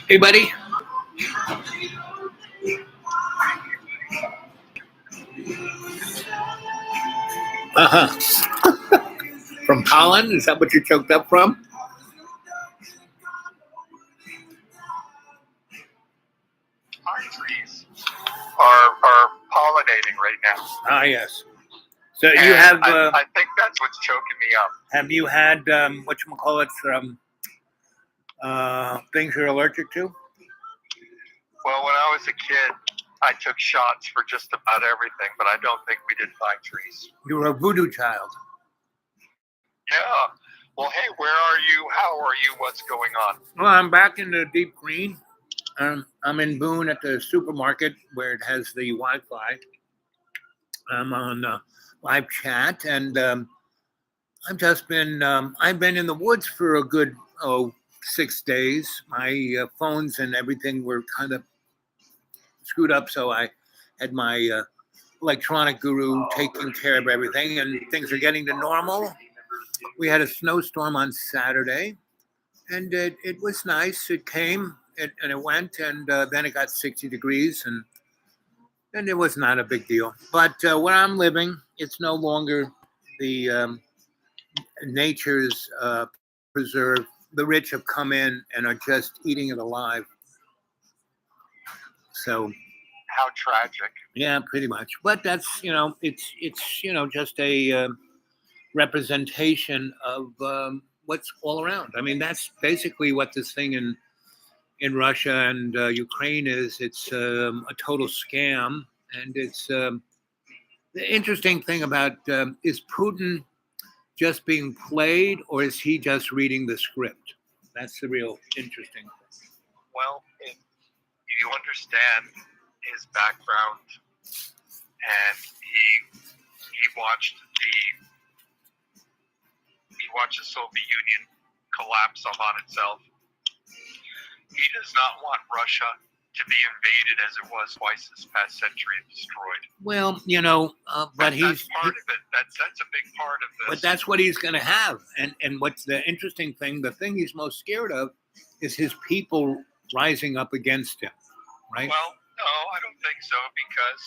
Hey, buddy. Uh-huh. From pollen? Is that what you choked up from? Pine trees are pollinating right now. Ah, yes. So And you have I think that's what's choking me up. have you had whatchamacallit things you're allergic to? Well, when I was a kid, I took shots for just about everything, but I don't think we did pine trees. You were a voodoo child. Yeah. Well, hey, where are you? How are you? What's going on? Well, I'm back in the deep green. I'm in Boone at the supermarket where it has the Wi-Fi. I'm on live chat, and I've been in the woods for a good 6 days. My phones and everything were kind of screwed up, so I had my electronic guru taking care of everything, and things are getting to normal. We had a snowstorm on Saturday, and it was nice. It came and it went, and then it got 60 degrees, and it was not a big deal. But where I'm living, it's no longer the nature's preserve. The rich have come in and are just eating it alive. So How tragic. yeah, pretty much. But that's it's just a representation of what's all around. I mean, that's basically what this thing in Russia and Ukraine is. It's a total scam, and it's the interesting thing about is Putin just being played, or is he just reading the script? That's the real interesting thing. Well, if you understand his background, and he watched the Soviet Union collapse upon itself. He does not want Russia to be invaded as it was twice this past century and destroyed. Well, but that's part of it. That's a big part of this. But that's what he's going to have. And what's the interesting thing? The thing he's most scared of is his people rising up against him, right? Well, no, I don't think so, because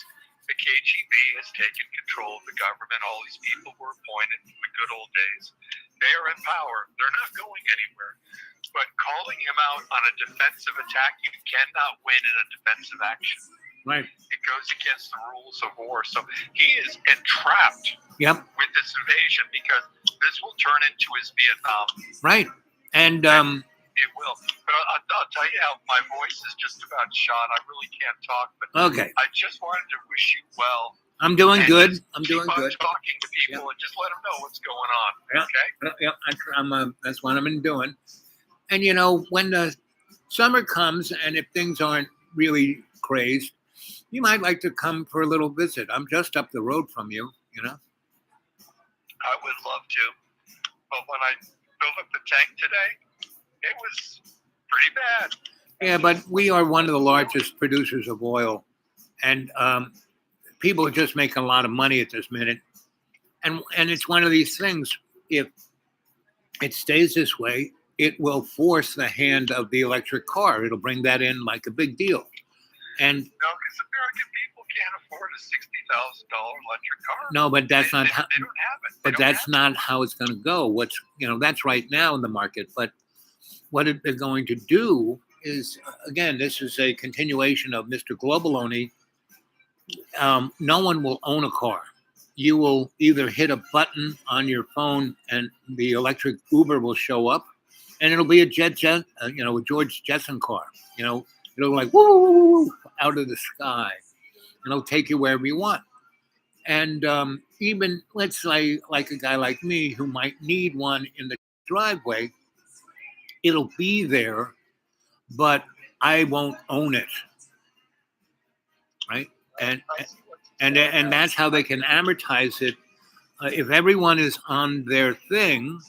the KGB has taken control of the government. All these people were appointed in the good old days. They are in power. They're not going anywhere. But calling him out on a defensive attack, you cannot win in a defensive action. Right. It goes against the rules of war. So he is entrapped with this invasion, because this will turn into his Vietnam. Right. And it will. But I'll tell you how my voice is just about shot. I really can't talk. But okay. I just wanted to wish you well. I'm doing good. I'm keep doing on good. Talking to people and just let them know what's going on. Okay. Yeah. That's what I've been doing. And when the summer comes, and if things aren't really crazed, you might like to come for a little visit. I'm just up the road from you. I would love to, but when I filled up the tank today, it was pretty bad. Yeah, but we are one of the largest producers of oil, and people are just making a lot of money at this minute. And it's one of these things. If it stays this way, it will force the hand of the electric car. It'll bring that in like a big deal. And no, because American people can't afford a $60,000 electric car. No, but that's not how. They don't have it. But that's not how it's going to go. That's right now in the market. But what they're going to do is, again, this is a continuation of Mr. Globaloney. No one will own a car. You will either hit a button on your phone, and the electric Uber will show up, and it'll be a a George Jetson car. It'll like woo out of the sky, and it'll take you wherever you want. And even let's say like a guy like me who might need one in the driveway, it'll be there, but I won't own it, right? And that's how they can amortize it. If everyone is on their thing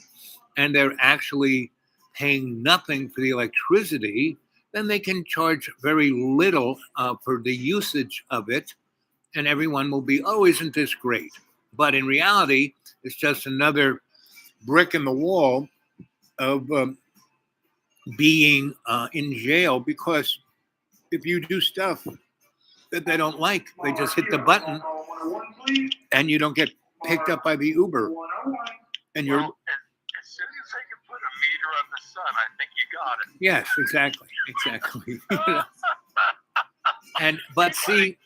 and they're actually paying nothing for the electricity, then they can charge very little for the usage of it, and everyone will be, oh, isn't this great? But in reality, it's just another brick in the wall of being in jail, because if you do stuff that they don't like, they just hit the button and you don't get picked up by the Uber. And you're, Well, as soon as they can put a meter on the sun, I think you got it. yes, exactly. But see,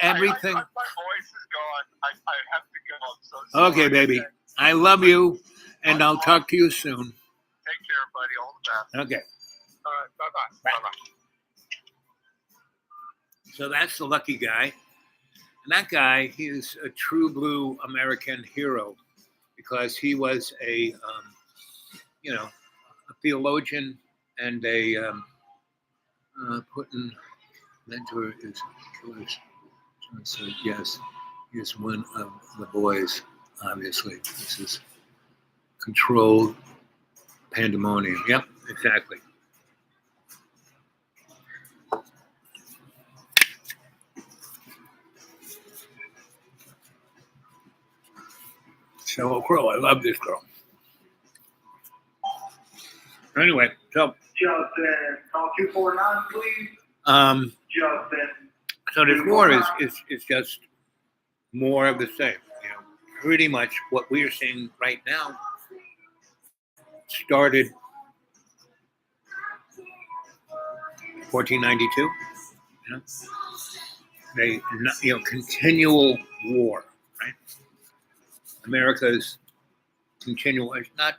everything. My voice is gone. I have to go. I'm so sorry. Okay, baby. I love you, and I'll talk to you soon. Take care, buddy. All the best. Okay. All right. Bye-bye. Bye-bye. So that's the lucky guy. And that guy, he is a true blue American hero, because he was a theologian and a Putin mentor is killers. So yes, he's one of the boys. Obviously, this is controlled pandemonium. Yep, exactly. Sheryl Crow, I love this girl. Anyway, so Justin, call 249, please. Justin. So this war is just more of the same. You know, pretty much what we are seeing right now started 1492. You know, continual war, right? America's continual. It's not,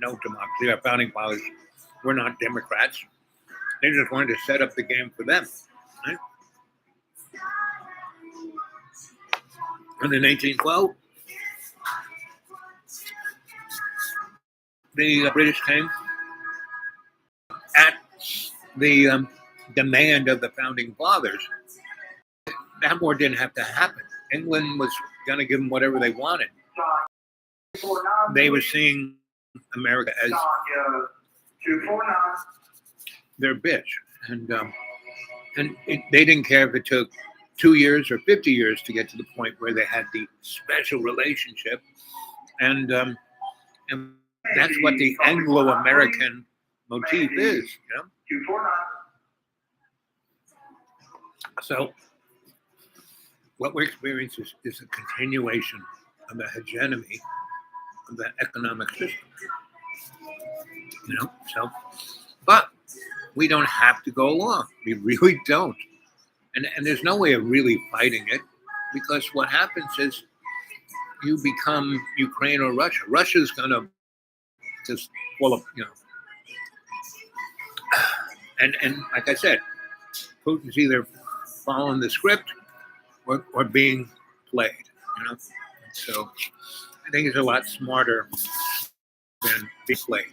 no democracy. Our founding fathers were not Democrats. They just wanted to set up the game for them, right? And in 1812, the British came at the demand of the founding fathers. That war didn't have to happen. England was going to give them whatever they wanted. They were seeing America as their bitch, and they didn't care if it took 2 years or 50 years to get to the point where they had the special relationship, and that's what the Anglo-American motif is, So what we're experiencing is a continuation of the hegemony of the economic system. So, but we don't have to go along. We really don't. And there's no way of really fighting it, because what happens is you become Ukraine or Russia. Russia's going to just fall up, And like I said, Putin's either following the script or being played, So I think it's a lot smarter than being played.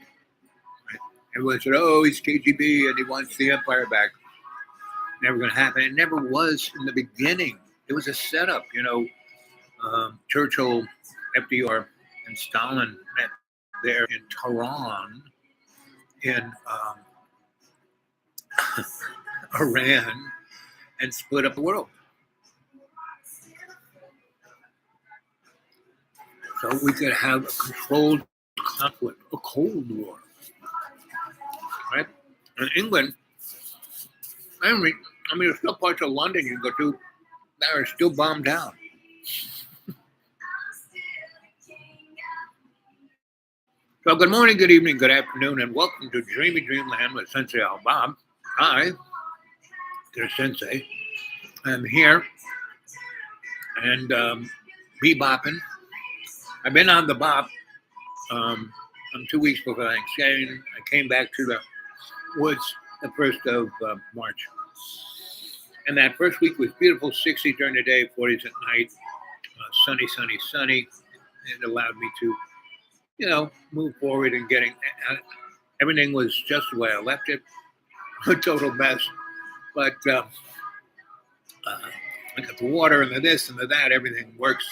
Right? Everyone said, oh, he's KGB and he wants the empire back. Never going to happen. It never was in the beginning. It was a setup, Churchill, FDR, and Stalin met there in Tehran in Iran and split up the world. So we could have a controlled conflict, a Cold War, right? In England, I mean, there's still parts of London you can go to that are still bombed down. So good morning, good evening, good afternoon, and welcome to Dreamy Dreamland with Sensei Al Bob. Hi, dear Sensei. I'm here and bebopping. I've been on the bop 2 weeks before Thanksgiving. I came back to the woods the 1st of March. And that first week was beautiful, 60 during the day, 40s at night, sunny, sunny, sunny. It allowed me to, move forward and getting, everything was just the way I left it, a total mess. But I got the water and the this and the that, everything works.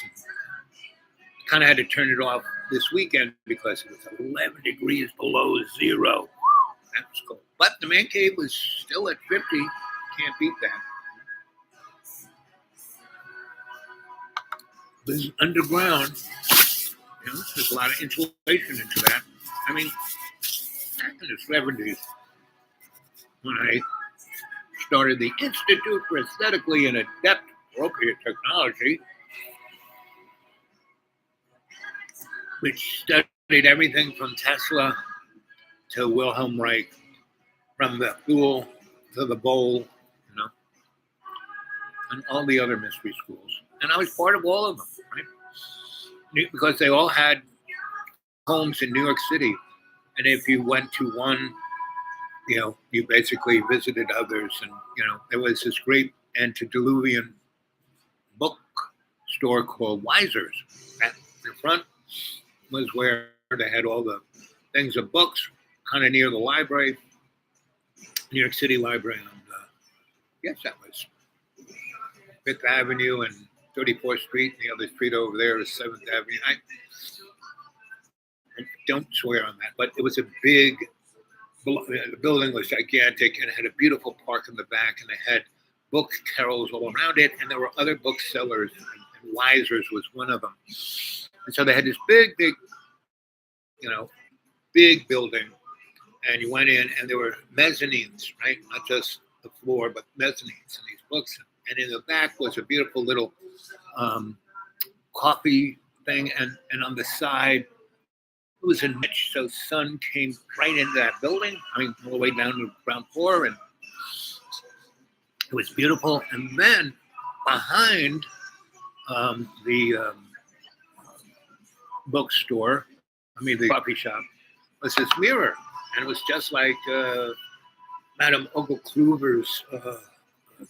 Kind of had to turn it off this weekend because it was 11 degrees below zero. That was cold. But the man cave was still at 50. Can't beat that. It was underground. There's a lot of insulation into that. I mean, back in the 70s, when I started the Institute for Aesthetically and Adept Appropriate Technology, which studied everything from Tesla to Wilhelm Reich, from the Thule to the Bowl, and all the other mystery schools. And I was part of all of them, right? Because they all had homes in New York City. And if you went to one, you basically visited others. And, there was this great antediluvian bookstore called Weiser's. At the front was where they had all the things of books, kind of near the library, New York City Library. And yes, that was Fifth Avenue and 34th Street. And the other street over there is 7th Avenue. I don't swear on that, but it was a big, the building was gigantic and it had a beautiful park in the back, and they had book carols all around it, and there were other booksellers, and Weiser's was one of them. And so they had this big, big building, and you went in and there were mezzanines, right? Not just the floor, but mezzanines and these books. And in the back was a beautiful little coffee thing, and on the side, it was a niche, so sun came right into that building. I mean, all the way down to the ground floor, and it was beautiful. And then behind the bookstore, the coffee shop, was this mirror, and it was just like Madame Ogle-Kluver's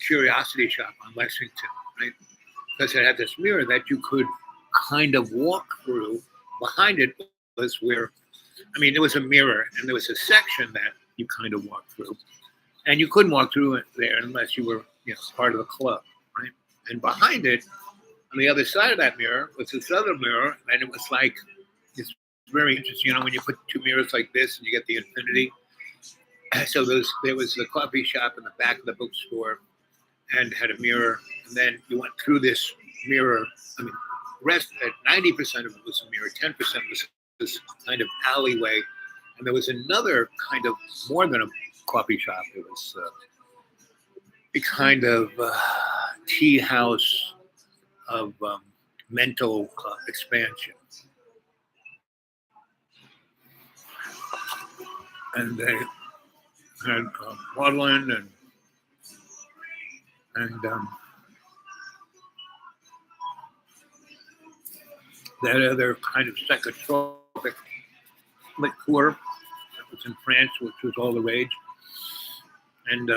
curiosity shop on Lexington, right? Because it had this mirror that you could kind of walk through. Behind it was where, there was a mirror, and there was a section that you kind of walked through, and you couldn't walk through it there unless you were, part of the club, right? And behind it, on the other side of that mirror, was this other mirror, and it was like, it's very interesting, when you put two mirrors like this and you get the infinity. So there was the coffee shop in the back of the bookstore, and had a mirror, and then you went through this mirror. Rest at 90% of it was a mirror, 10% was this kind of alleyway, and there was another kind of more than a coffee shop. It was a kind of tea house of mental expansion, and they had Maudlin and that other kind of psychotropic liqueur that was in France, which was all the rage. And,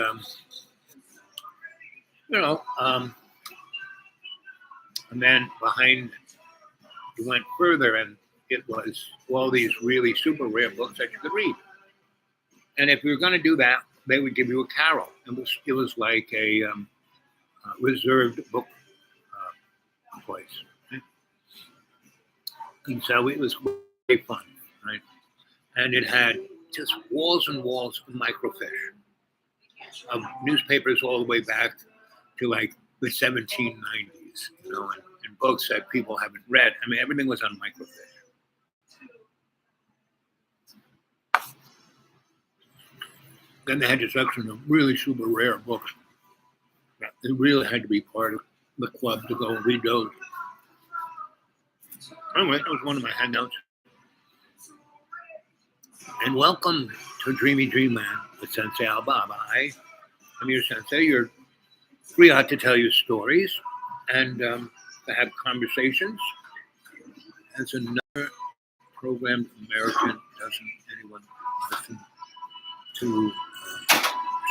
and then behind, you went further, and it was all these really super rare books that you could read. And if you were going to do that, they would give you a carol. It was like a reserved book place. Right? And so it was very fun, right? And it had just walls and walls of microfiche, of newspapers all the way back to like the 1790s, and books that people haven't read. Everything was on microfiche. Then they had this section of really super rare books. They really had to be part of the club to go and read those. Anyway, that was one of my handouts. And welcome to Dreamy Dreamland with Sensei Alba. I'm your sensei. You're free out to tell you stories and to have conversations. As another program, American, doesn't anyone listen to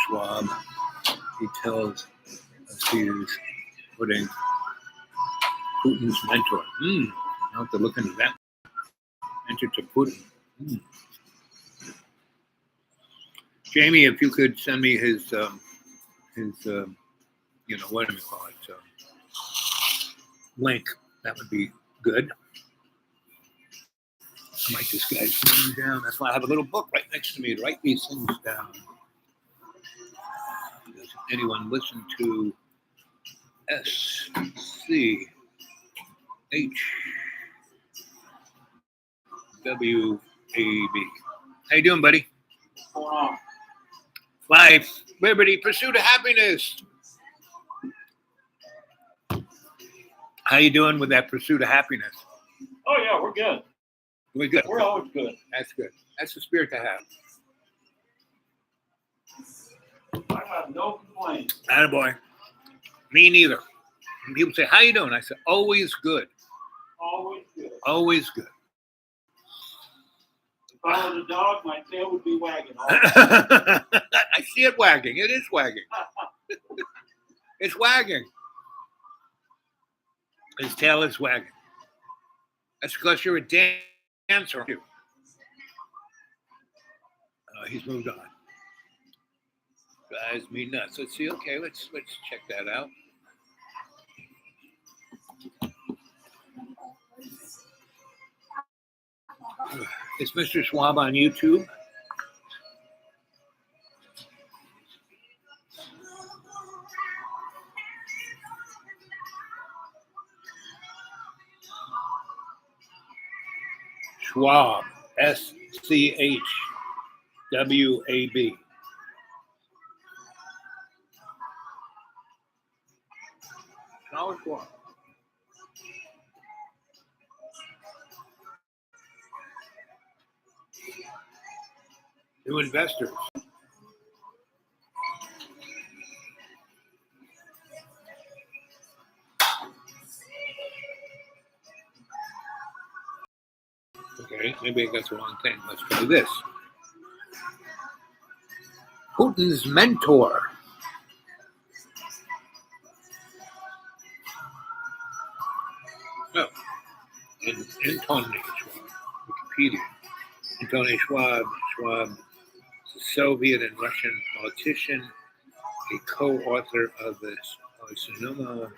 Schwab? He tells us he's putting Putin's mentor. I'll have to look into that. Mentor to Putin. Jamie, if you could send me his what do we call it? Link. That would be good. I might just guys down. That's why I have a little book right next to me to write these things down. anyone listen to SCHWAB. How you doing, buddy? What's going on? Life, liberty, pursuit of happiness. How you doing with that pursuit of happiness? Oh yeah, we're good. We're good. We're always good. That's good. That's the spirit to have. I have no complaints. Attaboy. Me neither. When people say, how you doing? I say, always good. Always good. Always good. If I was a dog, my tail would be wagging all the time. I see it wagging. It is wagging. It's wagging. His tail is wagging. That's because you're a dancer. He's moved on. Drives me nuts. Let's see. Okay, let's check that out. Is Mr. Schwab on YouTube? Schwab, SCHWAB. Charles Schwab. New investors. Okay, maybe I got the wrong thing. Let's try this. Putin's mentor. Oh, and Antony Schwab, Wikipedia. Antony Schwab is a Soviet and Russian politician, a co-author of the Sonoma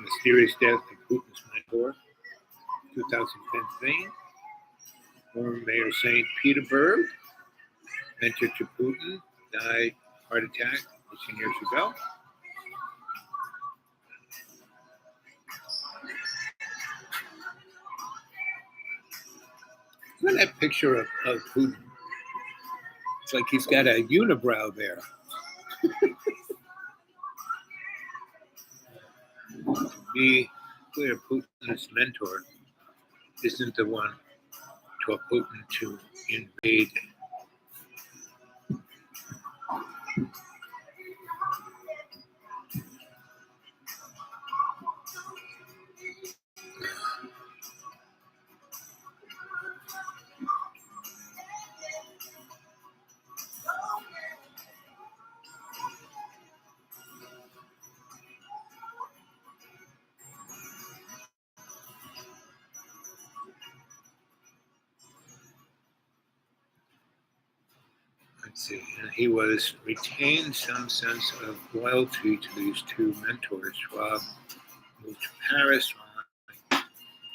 Mysterious Death of Putin's Mentor, 2010 fame. Former Mayor St. Petersburg, mentor to Putin, died heart attack 18 years ago. Look at that picture of Putin. It's like he's got a unibrow there. To be clear, Putin's mentor isn't the one to Putin to invade. Let's see. He retained some sense of loyalty to these two mentors. Schwab moved to Paris following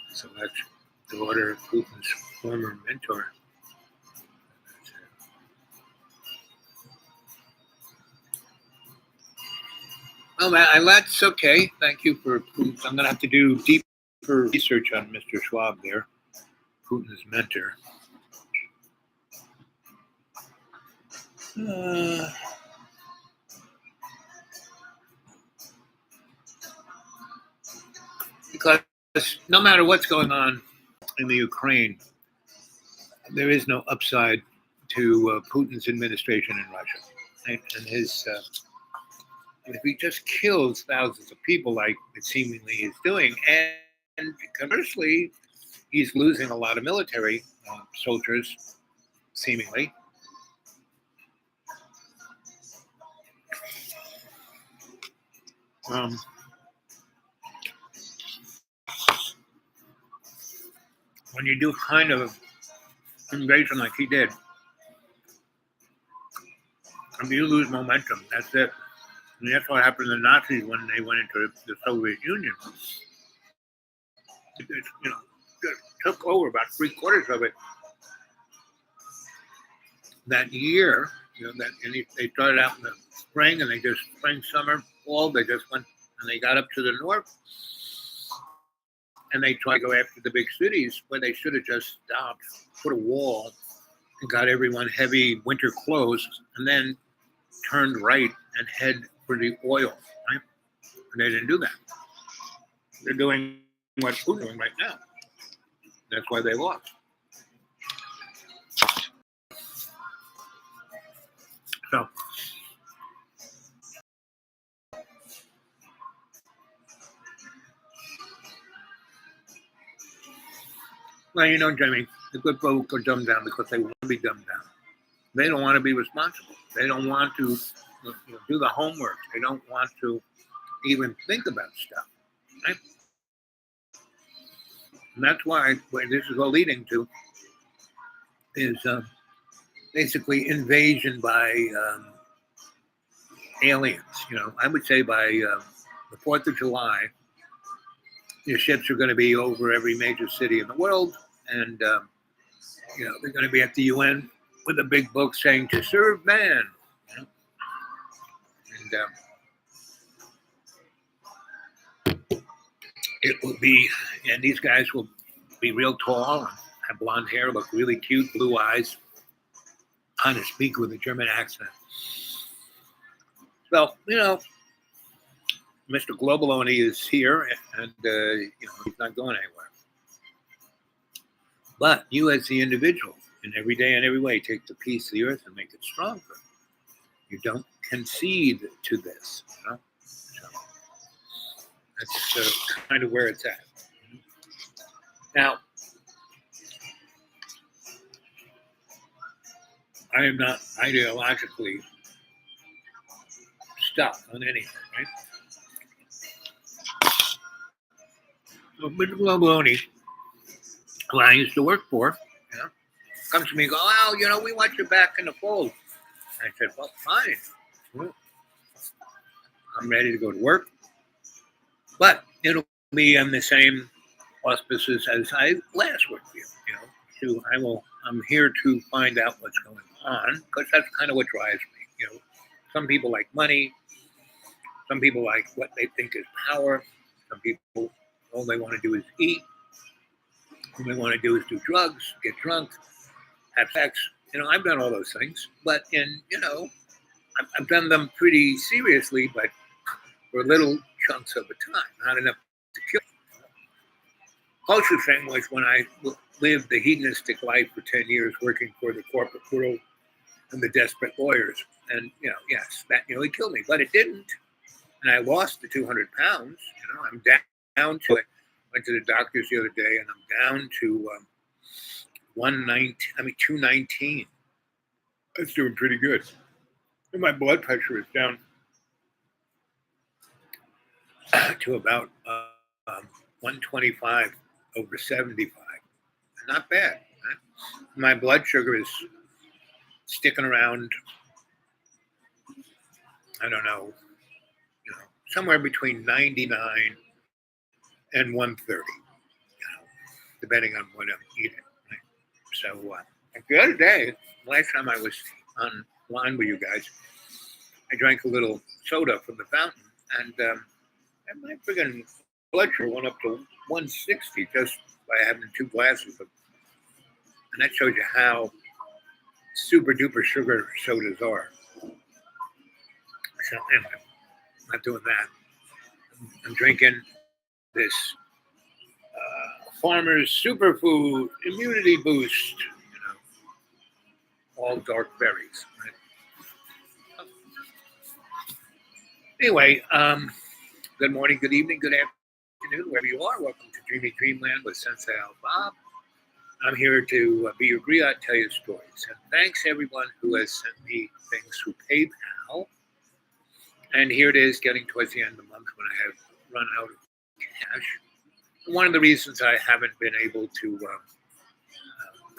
his election. Daughter of Putin's former mentor. Well, that's okay. Thank you for Putin. I'm going to have to do deeper research on Mr. Schwab there, Putin's mentor. Because no matter what's going on in the Ukraine, there is no upside to Putin's administration in Russia. And his, if he just kills thousands of people like it seemingly is doing, and conversely, he's losing a lot of military soldiers, seemingly. When you do kind of invasion like he did, you lose momentum. That's it. And that's what happened to the Nazis when they went into the Soviet Union. It took over about 3/4 of it that year They started out in the spring, and they just spring, summer, fall. They just went and they got up to the north, and they tried to go after the big cities where they should have just stopped, put a wall, and got everyone heavy winter clothes, and then turned right and head for the oil. Right? And they didn't do that. They're doing what Putin's doing right now. That's why they lost. So, well, Jimmy, the good folk are dumbed down because they want to be dumbed down. They don't want to be responsible. They don't want to do the homework. They don't want to even think about stuff. Right? And that's why what this is all leading to is basically invasion by aliens. I would say by the 4th of July, your ships are going to be over every major city in the world, and they're going to be at the UN with a big book saying "to serve man," and it will be, and these guys will be real tall and have blonde hair, look really cute, blue eyes, kind of speak with a German accent. So, Mr. Globaloni is here, and he's not going anywhere. But you, as the individual, in every day and every way, take the peace of the earth and make it stronger. You don't concede to this. So that's kind of where it's at. Now, I am not ideologically stuck on anything, right? So Mr. Globaloni, who I used to work for, comes to me and goes, "Oh, we want you back in the fold." I said, "Well, fine. I'm ready to go to work, but it'll be on the same auspices as I last worked for you. I'm here to find out what's going on, because that's kind of what drives me. Some people like money. Some people like what they think is power. Some people, all they want to do is eat. All they want to do is do drugs, get drunk, have sex. I've done all those things, but I've done them pretty seriously, but for little chunks of a time, not enough to kill. Closest thing was when I lived the hedonistic life for 10 years, working for the corporate world and the desperate lawyers. And, yes, that nearly killed me, but it didn't. And I lost the 200 pounds. I'm down to it. Went to the doctors the other day, and I'm down to 219. That's doing pretty good. And my blood pressure is down to about 125 over 75. Not bad. Right? My blood sugar is sticking around, I don't know, somewhere between 99 and 130, depending on what I'm eating. Right? So the other day, last time I was online with you guys, I drank a little soda from the fountain, and my friggin' blood sugar went up to 160 just by having 2 glasses of, and that shows you how super duper sugar sodas are. So anyway, I'm not doing that. I'm drinking this Farmer's Superfood Immunity Boost, all dark berries. Right? Anyway, good morning, good evening, good afternoon, wherever you are. Welcome to Dreamy Dreamland with Sensei Al Bob. I'm here to be your griot, tell you stories. And thanks everyone who has sent me things through PayPal. And here it is, getting towards the end of the month when I have run out of cash. One of the reasons I haven't been able to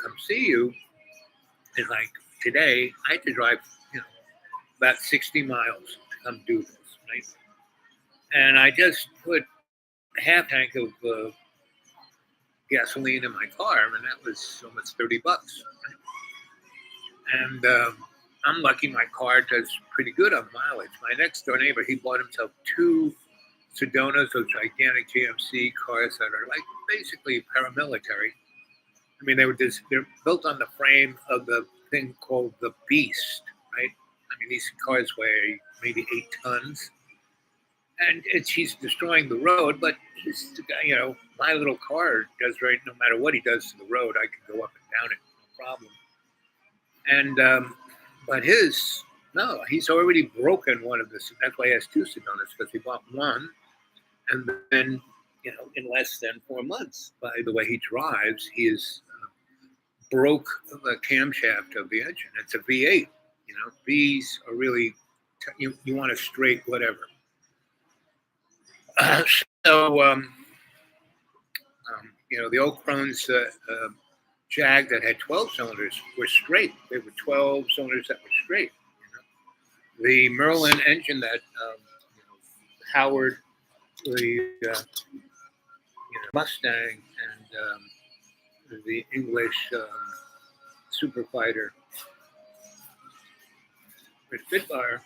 come see you is like today, I had to drive, about 60 miles to come do this, right? And I just put a half tank of gasoline in my car, and that was almost $30. Right? And I'm lucky my car does pretty good on mileage. My next door neighbor, he bought himself two Sedonas, those gigantic GMC cars that are like basically paramilitary. I mean, they're built on the frame of the thing called the Beast, right? I mean, these cars weigh maybe 8 tons, and he's destroying the road. But he's the guy, my little car does right. No matter what he does to the road, I can go up and down it, no problem. And but he's already broken one of this. That's why he has two Sedonas, because he bought one, and then in less than 4 months, by the way he drives, he is broke the camshaft of the engine. It's a V8. V's are really you want a straight whatever. So the old Crohn's Jag that had 12 cylinders were straight. They were 12 cylinders that were straight. The Merlin engine that powered the Mustang and the English super fighter with Spitfire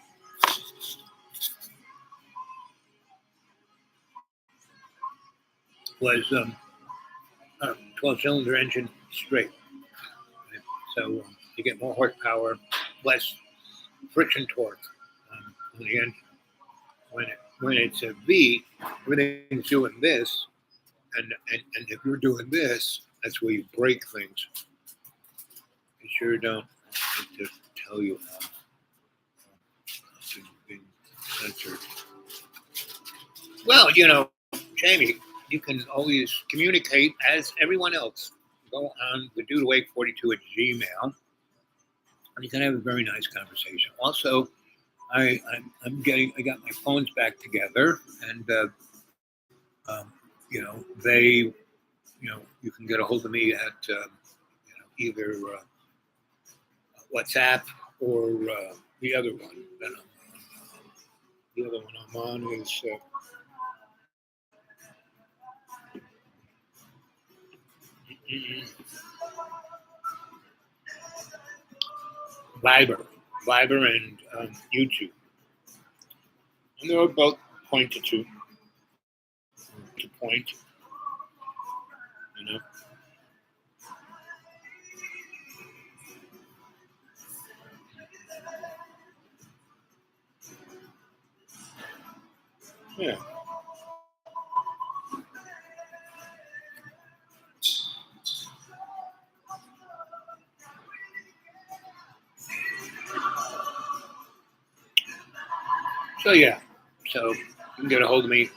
was 12-cylinder engine straight. Right? So you get more horsepower, less friction torque on the engine. When it's a V, everything's doing this, and if you're doing this, that's where you break things. I sure don't need to tell you how being censored. Well, Jamie, you can always communicate as everyone else. Go on the dudewake42@gmail, and you can have a very nice conversation. Also, I got my phones back together, and you can get a hold of me at either WhatsApp or the other one that I'm on. The other one I'm on is Viber and YouTube, and they're both point to point. Yeah. So you can get a hold of me,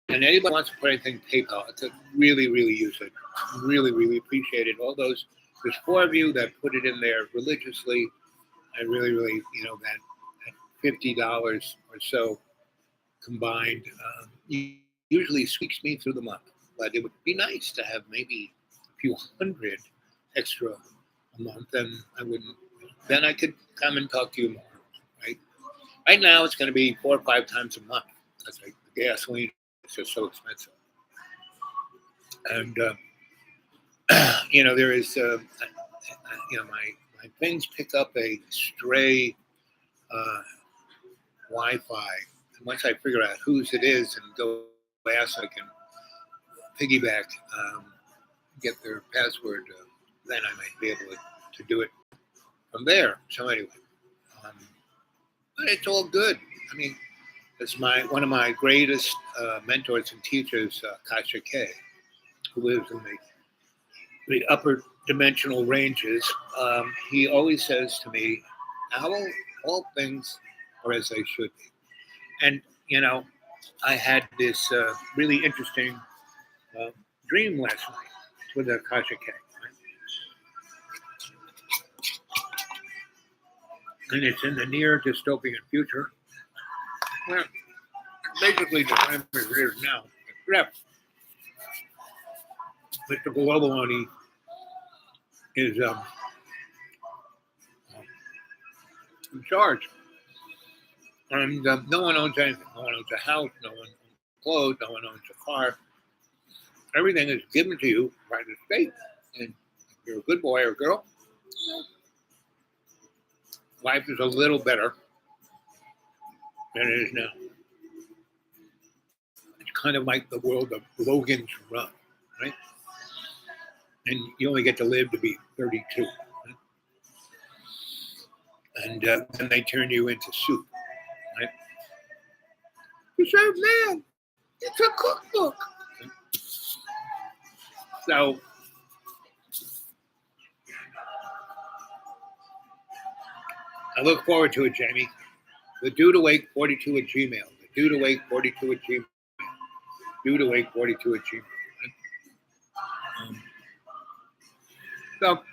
and anybody wants to put anything PayPal, I could really, really use it. Really, really appreciate it. There's 4 of you that put it in there religiously. I really, really, that $50 or so combined usually squeaks me through the month. But it would be nice to have maybe a few hundred extra a month, and then I could come and talk to you more, right? Right now, it's going to be 4 or 5 times a month. That's like the gasoline is just so expensive. And, there is, my things pick up a stray Wi-Fi. And once I figure out whose it is and go ask, I can piggyback, get their password, then I might be able to do it from there. So anyway. But it's all good. I mean, it's one of my greatest mentors and teachers, Kasha K, who lives in the upper dimensional ranges. He always says to me, "Owl, all things are as they should be." And I had this really interesting dream last night with Kasha K. And it's in the near dystopian future. Well, basically, the time is here now. Except Mr. Globaloni is in charge. And no one owns anything. No one owns a house. No one owns clothes. No one owns a car. Everything is given to you by the state. And if you're a good boy or girl, life is a little better than it is now. It's kind of like the world of Logan's Run, right? And you only get to live to be 32. Right? And then they turn you into soup, right? Preserved man, it's a cookbook. So I look forward to it, Jamie. The Dude Awake 42 at Gmail. The Dude Awake 42 at Gmail. Dude Awake 42 at Gmail. So,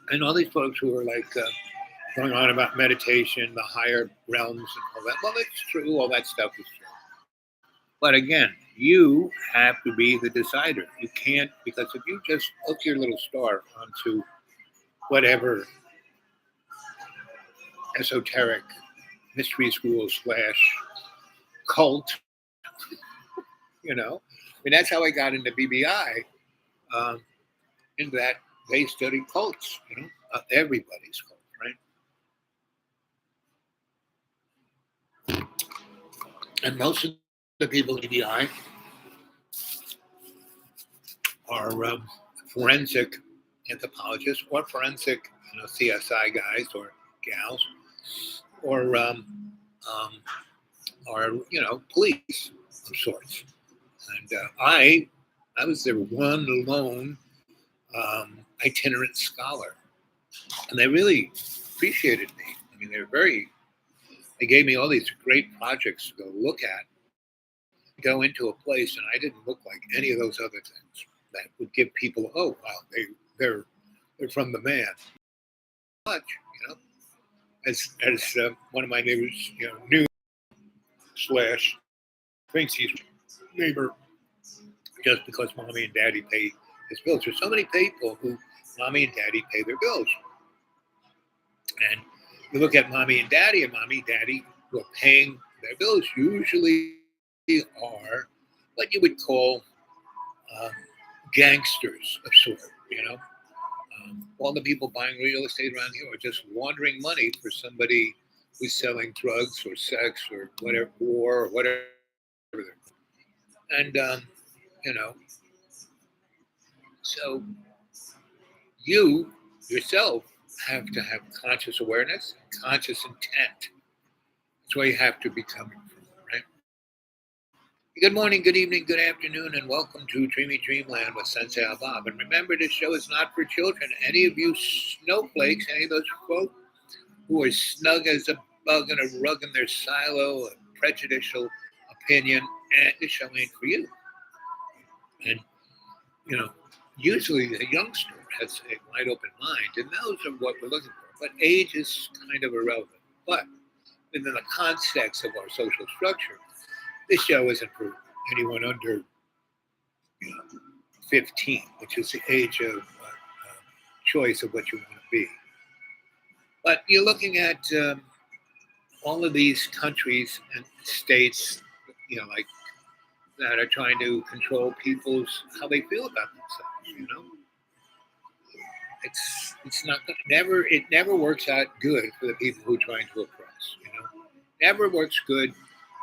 and all these folks who are like going on about meditation, the higher realms, and all that. Well, it's true. All that stuff is true. But again, you have to be the decider. You can't, because if you just hook your little star onto whatever esoteric mystery school / cult, you know, I mean, that's how I got into BBI, in that they study cults, you know, everybody's cult, right? And most of the people in BBI are forensic anthropologists or forensic, you know, CSI guys or gals, or you know, police of sorts. And I was their one lone itinerant scholar, and they really appreciated me. I mean, they gave me all these great projects to go look at, go into a place, and I didn't look like any of those other things that would give people, oh wow, they're from the man. Much, you know, as one of my neighbors, you know, knew / thinks he's neighbor just because mommy and daddy pay his bills. There's so many people who mommy and daddy pay their bills. And you look at mommy and daddy who are paying their bills usually are what you would call gangsters of sort, you know. All the people buying real estate around here are just laundering money for somebody who's selling drugs or sex or whatever, war or whatever. And, you know, so you yourself have to have conscious awareness, conscious intent. That's where you have to be coming from, right? Good morning, good evening, good afternoon, and welcome to Dreamy Dreamland with Sensei Al Bob. And remember, this show is not for children. Any of you snowflakes, any of those folk who are snug as a bug in a rug in their silo, a prejudicial opinion, this show ain't for you. And, you know, usually a youngster has a wide open mind, and those are what we're looking for. But age is kind of irrelevant. But within the context of our social structure, this show isn't for anyone under 15, which is the age of choice of what you want to be. But you're looking at all of these countries and states, you know, like that are trying to control how they feel about themselves. You know, it's not it never works out good for the people who are trying to oppress. You know, never works good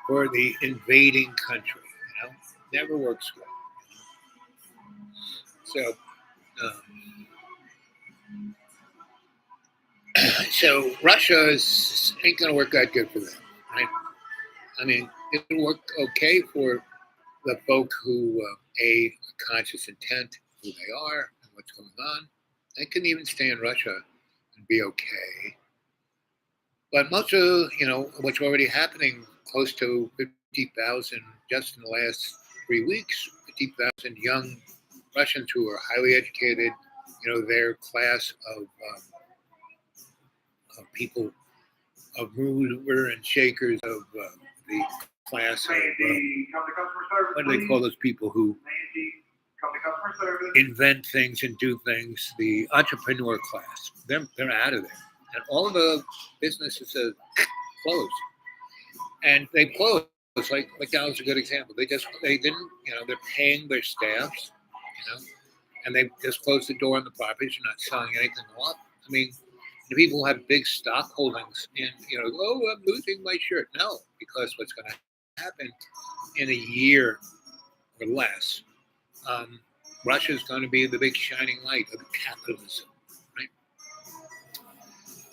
for the invading country. You know, never works good. So. So Russia ain't going to work that good for them, right? I mean, it'll work okay for the folk who a conscious intent, who they are, and what's going on. They can even stay in Russia and be okay. But most of, you know, what's already happening, close to 50,000 just in the last 3 weeks, 50,000 young Russians who are highly educated, you know, their class of people of mover and shakers of the class of what do they call those people who invent things and do things? The entrepreneur class. They're out of there, and all of the businesses are closed, and they closed. Like McDonald's is a good example. They didn't, you know, they're paying their staffs, you know, and they just closed the door on the properties. You're not selling anything off. I mean, The people who have big stock holdings in, oh, I'm losing my shirt. No, because what's going to happen in a year or less, Russia's going to be the big shining light of capitalism, right?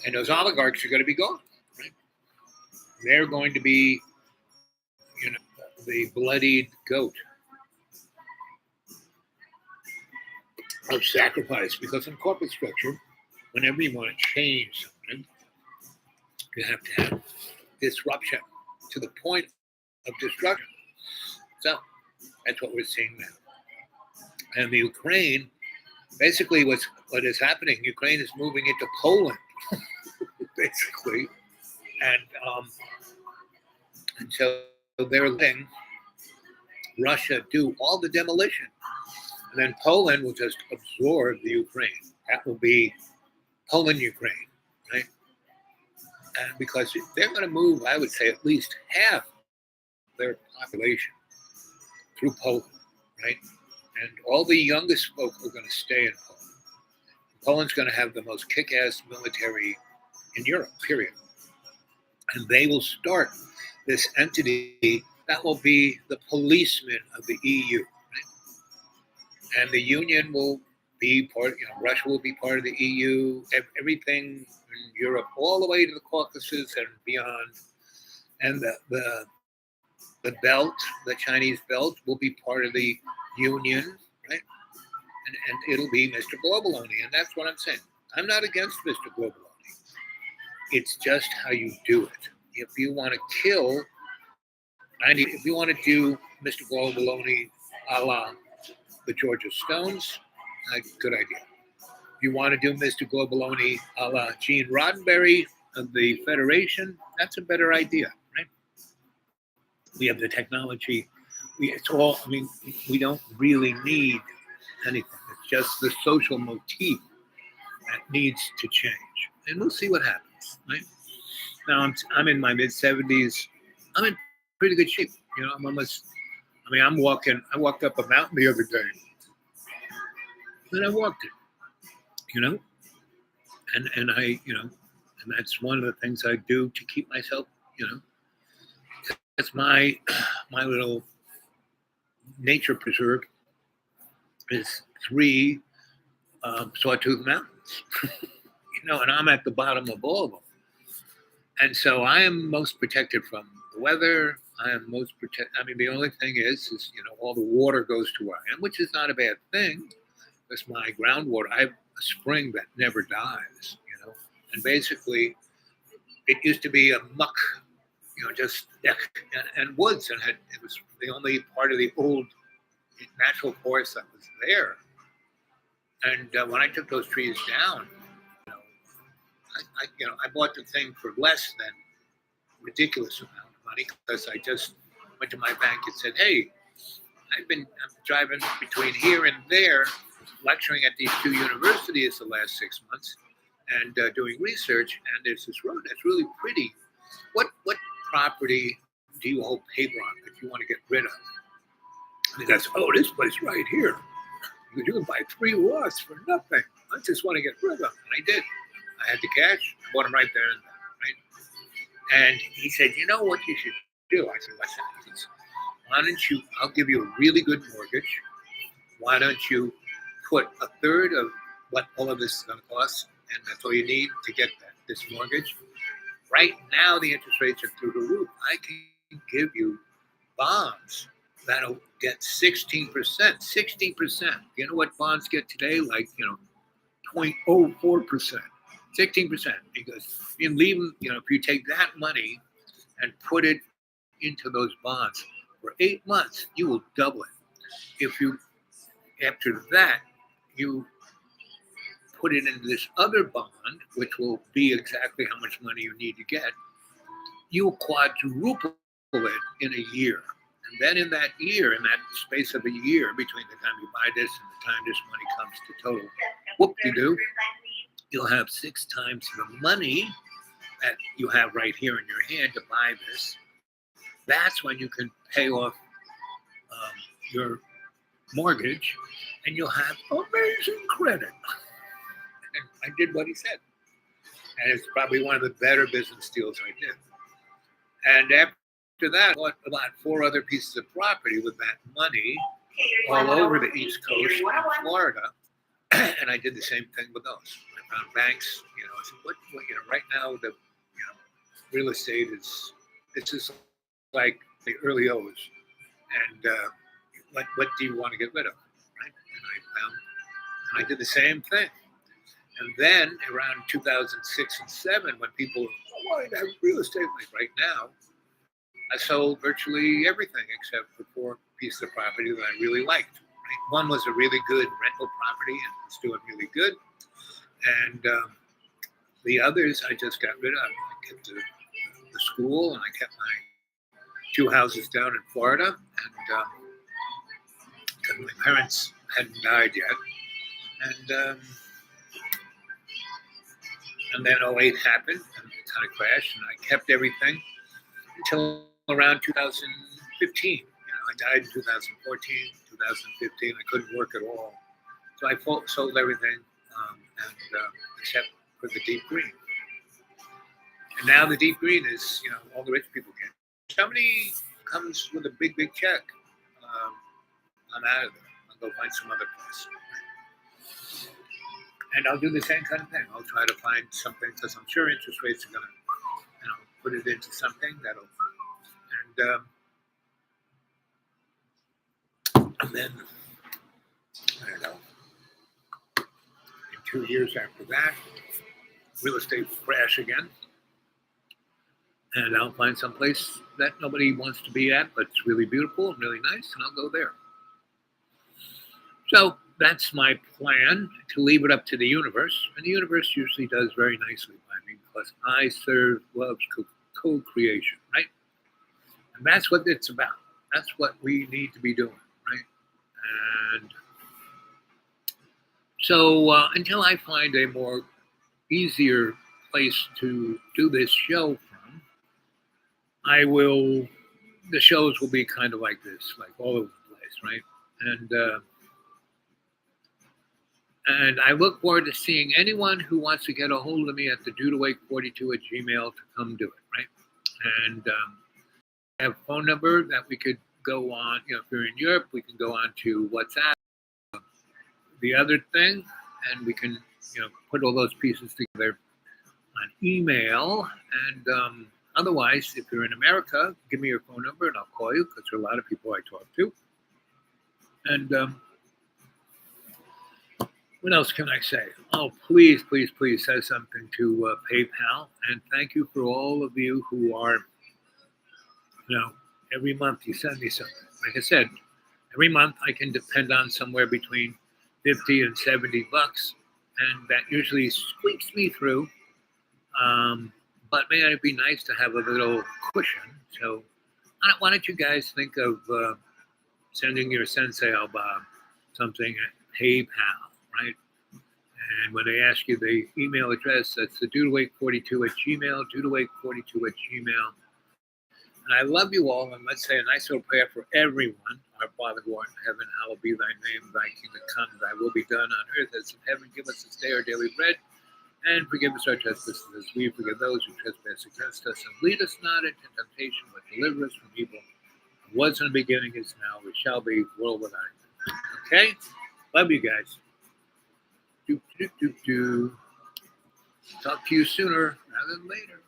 And those oligarchs are going to be gone, right? They're going to be, the bloodied goat of sacrifice. Because in corporate structure, whenever you want to change something, you have to have disruption to the point of destruction. So that's what we're seeing now. And the Ukraine, basically what is happening, Ukraine is moving into Poland, basically. And so they're letting Russia do all the demolition. And then Poland will just absorb the Ukraine. That will be Poland, Ukraine, right? And because they're going to move, I would say, at least half their population through Poland, right? And all the youngest folk are going to stay in Poland. Poland's going to have the most kick-ass military in Europe, period. And they will start this entity that will be the policeman of the EU, right? And the Union will be part, Russia will be part of the EU, everything in Europe, all the way to the Caucasus and beyond. And the belt, the Chinese belt, will be part of the Union, right? And it'll be Mr. Globaloney. And that's what I'm saying. I'm not against Mr. Globaloney. It's just how you do it. If you want to kill, if you want to do Mr. Globaloney a la the Georgia Stones, good idea. If you want to do Mr. Globaloney a la Gene Roddenberry of the Federation, that's a better idea, right? We have the technology. We don't really need anything. It's just the social motif that needs to change. And we'll see what happens, right? Now, I'm in my mid-70s. I'm in pretty good shape. I'm almost, I walked up a mountain the other day. And I walked it, and I, and that's one of the things I do to keep myself, that's my little nature preserve is 3 Sawtooth Mountains, and I'm at the bottom of all of them. And so I am most protected from the weather. I am most protected. The only thing is, all the water goes to where I am, which is not a bad thing. That's my groundwater. I have a spring that never dies, And basically, it used to be a muck, just deck and woods, and it was the only part of the old natural forest that was there. And when I took those trees down, I bought the thing for less than ridiculous amount of money because I just went to my bank and said, "Hey, I'm driving between here and there, lecturing at these 2 universities the last 6 months, and doing research. And there's this road that's really pretty. What property do you hold paper on that you want to get rid of?" And he goes, "Oh, this place right here. You can buy 3 lots for nothing. I just want to get rid of them." And I did. I had the cash. I bought them right there and then, right? And he said, "You know what you should do?" I said, "What's that?" He says, "Why don't you, I'll give you a really good mortgage. Why don't you put 1/3 of what all of this is going to cost, and that's all you need to get this mortgage. Right now, the interest rates are through the roof. I can give you bonds that'll get 16%. 16%. You know what bonds get today? Like, 0.04%. 16%. Because you leave them, if you take that money and put it into those bonds for 8 months, you will double it. If you, after that, you put it into this other bond, which will be exactly how much money you need to get, you'll quadruple it in a year. And then in that year, in that space of a year, between the time you buy this and the time this money comes to total, whoop-de-doo, you'll have 6 times the money that you have right here in your hand to buy this. That's when you can pay off your mortgage, and you'll have amazing credit. And I did what he said. And it's probably one of the better business deals I did. And after that, I bought about 4 other pieces of property with that money all over the East Coast in Florida. And I did the same thing with those. I found banks, I said, what right now, real estate it's just like the early O's. And what do you want to get rid of? Right? And I did the same thing. And then around 2006 and 7, when people, why have real estate like right now, I sold virtually everything except for 4 pieces of property that I really liked. Right? One was a really good rental property and it's doing really good. And the others I just got rid of. I kept the school and I kept my 2 houses down in Florida. And my parents hadn't died yet. And then 08 happened and it kind of crashed and I kept everything until around 2015. I died in 2014, 2015. I couldn't work at all. So I sold everything except for the deep green. And now the deep green is, all the rich people get. If somebody comes with a big, big check, I'm out of there. I'll go find some other place. And I'll do the same kind of thing. I'll try to find something because I'm sure interest rates are going to, put it into something that'll, and then, I don't know, in 2 years after that, real estate will crash again. And I'll find some place that nobody wants to be at, but it's really beautiful and really nice, and I'll go there. So that's my plan, to leave it up to the universe. And the universe usually does very nicely by me because I serve love's co-creation, right? And that's what it's about. That's what we need to be doing, right? And so until I find a more easier place to do this show from, the shows will be kind of like this, like all over the place, right? And I look forward to seeing anyone who wants to get a hold of me at the dudewake42@gmail.com to come do it, right? And I have a phone number that we could go on. If you're in Europe, we can go on to WhatsApp, the other thing, and we can, put all those pieces together on email. And otherwise, if you're in America, give me your phone number and I'll call you because there are a lot of people I talk to. And what else can I say? Oh, please, please, please say something to PayPal. And thank you for all of you who are, every month you send me something. Like I said, every month I can depend on somewhere between $50 and $70. And that usually squeaks me through. But man, it'd be nice to have a little cushion. So why don't you guys think of sending your Sensei Bob something at PayPal, right? And when they ask you the email address, that's the dudewake42@gmail, dudewake42@gmail. And I love you all, and let's say a nice little prayer for everyone. Our Father who art in heaven, hallowed be thy name, thy kingdom come, thy will be done on earth as in heaven. Give us this day our daily bread, and forgive us our trespasses as we forgive those who trespass against us. And lead us not into temptation, but deliver us from evil. It was in the beginning, is now, it shall be, world without end. Okay? Love you guys. Talk to you sooner rather than later.